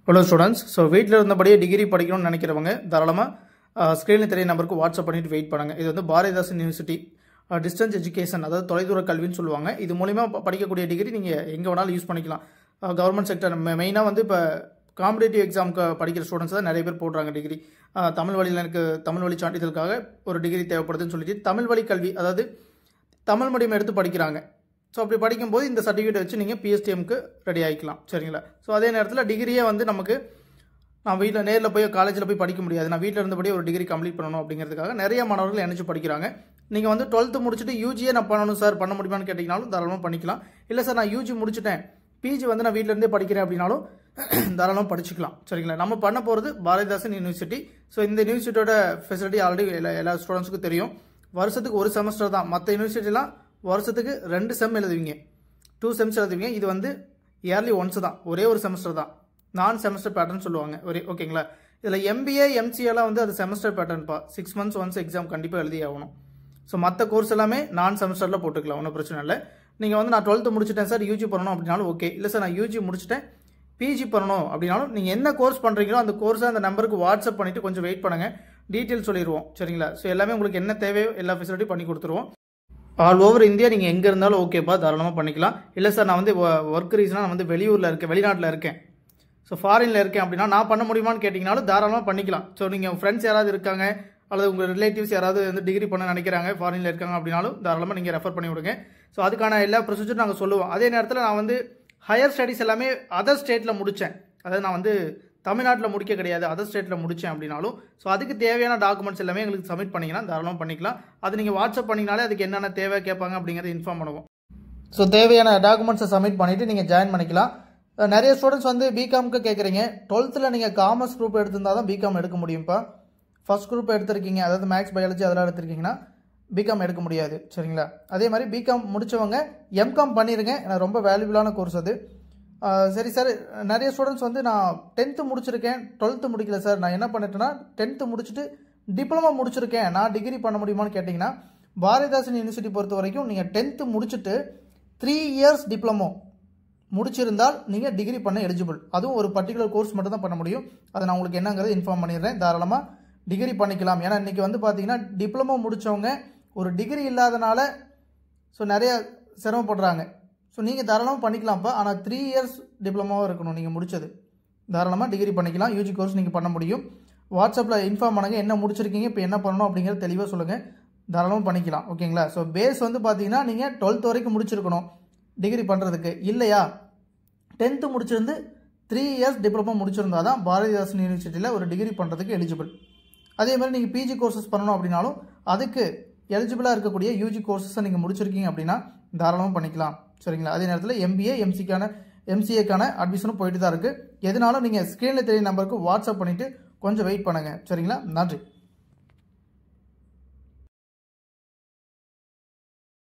Hello students, so வீட்ல இருந்தபடியே degree படிக்கணும்னு நினைக்கிறவங்க தாராளமா ஸ்கிரீன்ல தெரிய நம்பருக்கு வாட்ஸ்அப் பண்ணிட்டு வெயிட் பண்ணுங்க. இது வந்து பாரதிதாசன் யுனிவர்சிட்டி டிஸ்டன்ஸ் எஜுகேஷன் அதாவது தொலைதூர கல்வின்னு சொல்லுவாங்க. இது மூலமா படிக்கக்கூடிய டிகிரி நீங்க எங்க வேணாலும் யூஸ் பண்ணிக்கலாம். கவர்மெண்ட் செக்டர் மெயினா வந்து இப்ப காம்படிட்டிவ் எக்ஸாம்க்கு படிக்கிற ஸ்டூடண்ட்ஸ் தான் நிறைய பேர் போடுறாங்க டிகிரி. தமிழ் வழியில் எனக்கு தமிழ் வழி சான்றிதழுக்காக ஒரு டிகிரி தேவைப்படுதுன்னு சொல்லிட்டு தமிழ் வழி கல்வி அதாவது தமிழ் மீடியம் எடுத்து படிக்கிறாங்க. ஸோ அப்படி படிக்கும்போது இந்த சர்டிஃபிகேட் வச்சு நீங்கள் பிஎஸ்டிஎம்க்கு ரெடி ஆகிக்கலாம். சரிங்களா? ஸோ அதே நேரத்தில் டிகிரியே வந்து நமக்கு நான் வீட்டில் நேரில் போய் காலேஜில் போய் படிக்க முடியாது, நான் வீட்டில் இருந்தபடியே ஒரு டிகிரி கம்ப்ளீட் பண்ணணும் அப்படிங்கிறதுக்காக நிறைய மாணவர்கள் இணைச்சு படிக்கிறாங்க. நீங்கள் வந்து 12th முடிச்சுட்டு யூஜியே நான் பண்ணணும் சார், பண்ண முடியுமான்னு கேட்டிங்கனாலும் தாராளமாக பண்ணிக்கலாம். இல்லை சார் நான் யூஜி முடிச்சுட்டேன், பிஜி வந்து நான் வீட்டில் இருந்தே படிக்கிறேன் அப்படின்னாலும் தாராளமாக படிச்சுக்கலாம். சரிங்களா? நம்ம பண்ண போகிறது பாரதிதாசன் யூனிவர்சிட்டி. ஸோ இந்த யூனிவர்சிட்டியோட ஃபெசிலிட்டி ஆல்ரெடி எல்லா ஸ்டூடெண்ட்ஸுக்கும் தெரியும். வருஷத்துக்கு ஒரு செமஸ்டர் தான். மற்ற யூனிவர்சிட்டிலாம் வருஷத்துக்கு 2 செம் எழுதுவீங்க, 2 செம்ஸ் எழுதுவீங்க. இது வந்து இயர்லி ஒன்ஸ் தான், ஒரே ஒரு செமஸ்டர் தான். நான் செமஸ்டர் பேட்டர்ன் சொல்லுவாங்க ஒரே. ஓகேங்களா? இதில் எம்பிஏ எம்சிஏலாம் வந்து அது செமஸ்டர் பேட்டர்ன்ப்பா, 6 months ஒன்ஸ் எக்ஸாம் கண்டிப்பாக எழுதி ஆகணும். ஸோ மற்ற கோர்ஸ் எல்லாமே நான் செமஸ்டரில் போட்டுக்கலாம், ஒன்றும் பிரச்சனை இல்லை. நீங்கள் வந்து நான் 12th முடிச்சிட்டேன் சார் யூஜி பண்ணணும் அப்படின்னாலும் ஓகே. இல்லை சார் நான் யூஜி முடிச்சிட்டேன் பிஜி பண்ணணும் அப்படின்னாலும் நீங்கள் என்ன கோர்ஸ் பண்ணுறீங்களோ அந்த கோர்ஸை அந்த நம்பருக்கு வாட்ஸ்அப் பண்ணிவிட்டு கொஞ்சம் வெயிட் பண்ணுங்கள், டீட்டெயில் சொல்லிடுவோம். சரிங்களா? ஸோ எல்லாமே உங்களுக்கு என்ன தேவையோ எல்லா ஃபெசிலிட்டி பண்ணி கொடுத்துருவோம். ஆல் ஓவர் இந்தியா நீங்கள் எங்கே இருந்தாலும் ஓகேப்பா, தாராளமாக பண்ணிக்கலாம். இல்லை சார் நான் வந்து ஒர்க் ரீசனாக நான் வந்து வெளியூரில் இருக்கேன், வெளிநாட்டில் இருக்கேன், ஸோ ஃபாரினில் இருக்கேன் அப்படின்னா நான் பண்ண முடியுமான்னு கேட்டிங்கனாலும் தாராளமாக பண்ணிக்கலாம். ஸோ நீங்கள் ஃப்ரெண்ட்ஸ் யாராவது இருக்காங்க அல்லது உங்கள் ரிலேட்டிவ்ஸ் யாராவது வந்து டிகிரி பண்ண நினைக்கிறாங்க ஃபாரினில் இருக்காங்க அப்படின்னாலும் தாராளமாக நீங்கள் ரெஃபர் பண்ணி விடுங்க. ஸோ அதுக்கான எல்லா ப்ரொசீஜரும் நாங்கள் சொல்லுவோம். அதே நேரத்தில் நான் வந்து ஹையர் ஸ்டடீஸ் எல்லாமே அதர் ஸ்டேட்டில் முடித்தேன், அதாவது நான் வந்து தமிழ்நாட்டில் முடிக்க கிடையாது, அதர் ஸ்டேட்டில் முடித்தேன் அப்படின்னாலும் ஸோ அதுக்கு தேவையான டாக்குமெண்ட்ஸ் எல்லாமே எங்களுக்கு சப்மிட் பண்ணிங்கன்னா தாராளமாக பண்ணிக்கலாம். அது நீங்கள் வாட்ஸ்அப் பண்ணிங்கனாலே அதுக்கு என்னென்ன தேவை கேட்பாங்க அப்படிங்கிறத இன்ஃபார்ம் பண்ணுவோம். ஸோ தேவையான டாக்குமெண்ட்ஸை சப்மிட் பண்ணிவிட்டு நீங்கள் ஜாயின் பண்ணிக்கலாம். நிறைய ஸ்டூடெண்ட்ஸ் வந்து பிகாம்க்கு கேட்குறீங்க. 12th நீங்கள் காமர்ஸ் குரூப் எடுத்திருந்தால் தான் பிகாம் எடுக்க முடியும்ப்பா. ஃபர்ஸ்ட் குரூப் எடுத்திருக்கீங்க, அதாவது மேக்ஸ் பயாலஜி அதெல்லாம் எடுத்திருக்கீங்கன்னா பிகாம் எடுக்க முடியாது. சரிங்களா? அதே மாதிரி பிகாம் முடித்தவங்க எம்காம் பண்ணிடுங்க, ஏன்னா ரொம்ப வேல்யூபிளான கோர்ஸ் அது. சரி சார், நிறைய ஸ்டூடெண்ட்ஸ் வந்து நான் 10th முடிச்சிருக்கேன் 12th முடிக்கல சார், நான் என்ன பண்ணிட்டேன்னா 10th முடிச்சுட்டு டிப்ளமோ முடிச்சிருக்கேன், நான் டிகிரி பண்ண முடியுமான்னு கேட்டிங்கன்னா பாரதிதாசன் யூனிவர்சிட்டி பொறுத்த வரைக்கும் நீங்கள் 10th முடிச்சுட்டு 3 years டிப்ளமோ முடிச்சிருந்தால் நீங்கள் டிகிரி பண்ண எலிஜிபிள். அதுவும் ஒரு பர்டிகுலர் கோர்ஸ் மட்டும் தான் பண்ண முடியும். அதை நான் உங்களுக்கு என்னங்கிறத இன்ஃபார்ம் பண்ணிடுறேன். தாராளமாக டிகிரி பண்ணிக்கலாம். ஏன்னா இன்றைக்கி வந்து பார்த்தீங்கன்னா டிப்ளமோ முடித்தவங்க ஒரு டிகிரி இல்லாதனால ஸோ நிறைய சிரமப்படுறாங்க. ஸோ நீங்கள் தாராளமாக பண்ணிக்கலாம்ப்பா. ஆனால் 3 years டிப்ளமோவாக இருக்கணும் நீங்கள் முடித்தது. தாராளமாக டிகிரி பண்ணிக்கலாம், யூஜி கோர்ஸ் நீங்கள் பண்ண முடியும். வாட்ஸ்அப்பில் இன்ஃபார்ம் பண்ணுங்கள் என்ன முடிச்சிருக்கீங்க, இப்போ என்ன பண்ணணும் அப்படிங்கிறத தெளிவாக சொல்லுங்கள், தாராளமாக பண்ணிக்கலாம். ஓகேங்களா? ஸோ பேஸ் வந்து பார்த்தீங்கன்னா நீங்கள் 12th வரைக்கும் முடிச்சிருக்கணும் டிகிரி பண்ணுறதுக்கு. இல்லையா 10th முடிச்சிருந்து 3 years டிப்ளமோ முடிச்சிருந்தா தான் பாரதிதாசன் யூனிவர்சிட்டியில் ஒரு டிகிரி பண்ணுறதுக்கு எலிஜிபிள். அதே மாதிரி நீங்கள் பிஜி கோர்சஸ் பண்ணணும் அப்படின்னாலும் அதுக்கு எலிஜிபிளாக இருக்கக்கூடிய யூஜி கோர்சஸை நீங்கள் முடிச்சிருக்கீங்க அப்படின்னா தாராளமாக பண்ணிக்கலாம். சரிங்களா? அதே நேரத்தில் எம்பிஏ எம்சிஏக்கான அட்மிஷனும் போயிட்டு தான் இருக்குது. எதுனாலும் நீங்கள் ஸ்க்ரீனில் தெரிய நம்பருக்கு வாட்ஸ்அப் பண்ணிவிட்டு கொஞ்சம் வெயிட் பண்ணுங்கள். சரிங்களா? நன்றி.